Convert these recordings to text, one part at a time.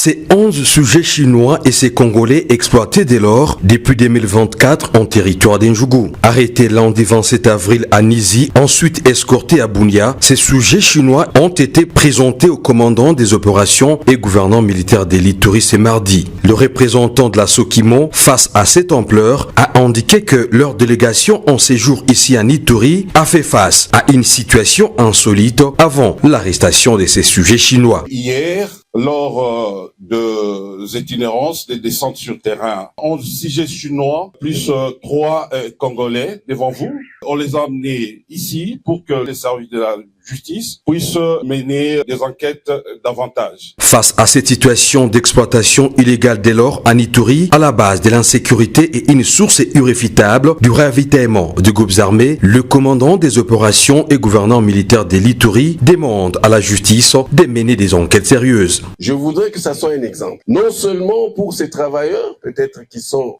Ces 11 sujets chinois et ces Congolais exploités dès lors depuis 2024 en territoire d'Njougou. Arrêtés lundi 27 avril à Nizi, ensuite escortés à Bunia, ces sujets chinois ont été présentés au commandant des opérations et gouverneur militaire d'Ituri ce mardi. Le représentant de la Sokimo, face à cette ampleur, a indiqué que leur délégation en séjour ici à Ituri a fait face à une situation insolite avant l'arrestation de ces sujets chinois. Hier, lors des itinérances, des descentes sur terrain, 11 sujets chinois, plus 3 Congolais devant vous. On les a amenés ici pour que les services de la justice puissent mener des enquêtes davantage. Face à cette situation d'exploitation illégale dès lors à Ituri, à la base de l'insécurité et une source irréfutable du ravitaillement de groupes armés, le commandant des opérations et gouverneur militaire de l'Ituri demande à la justice de mener des enquêtes sérieuses. Je voudrais que ça soit un exemple. Non seulement pour ces travailleurs, peut-être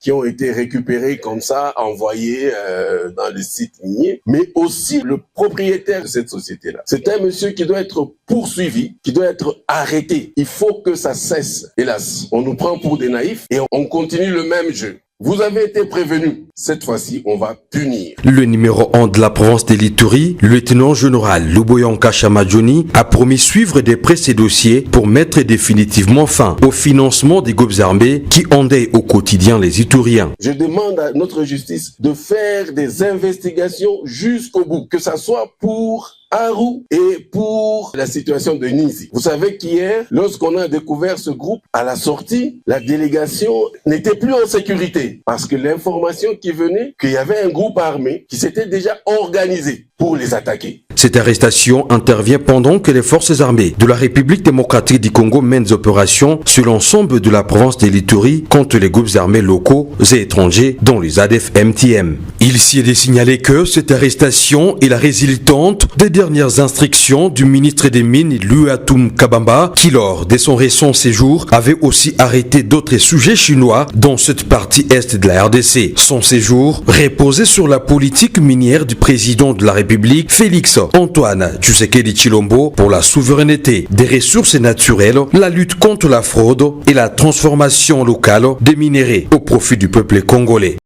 qui ont été récupérés comme ça, envoyés dans le site minier, mais aussi le propriétaire de cette société-là. C'est un monsieur qui doit être poursuivi, qui doit être arrêté. Il faut que ça cesse. Hélas, on nous prend pour des naïfs et on continue le même jeu. Vous avez été prévenus. Cette fois-ci, on va punir. Le numéro 1 de la province de l'Ituri, le lieutenant-général Luboyanka Chamadjoni, a promis suivre de près ces dossiers pour mettre définitivement fin au financement des groupes armés qui endeuillent au quotidien les Ituriens. Je demande à notre justice de faire des investigations jusqu'au bout, que ça soit pour Aru et pour la situation de Nizi. Vous savez qu'hier, lorsqu'on a découvert ce groupe, à la sortie, la délégation n'était plus en sécurité parce que l'information qui venait, qu'il y avait un groupe armé qui s'était déjà organisé pour les attaquer. Cette arrestation intervient pendant que les forces armées de la République démocratique du Congo mènent des opérations sur l'ensemble de la province de l'Ituri contre les groupes armés locaux et étrangers, dont les ADF-MTM. Il s'y est de signaler que cette arrestation est la résultante des dernières instructions du ministre des Mines, Luatum Kabamba, qui lors de son récent séjour avait aussi arrêté d'autres sujets chinois dans cette partie est de la RDC. Son séjour reposait sur la politique minière du président de la République, Félix Antoine Tshisekedi Tshilombo, pour la souveraineté des ressources naturelles, la lutte contre la fraude et la transformation locale des minéraux au profit du peuple congolais.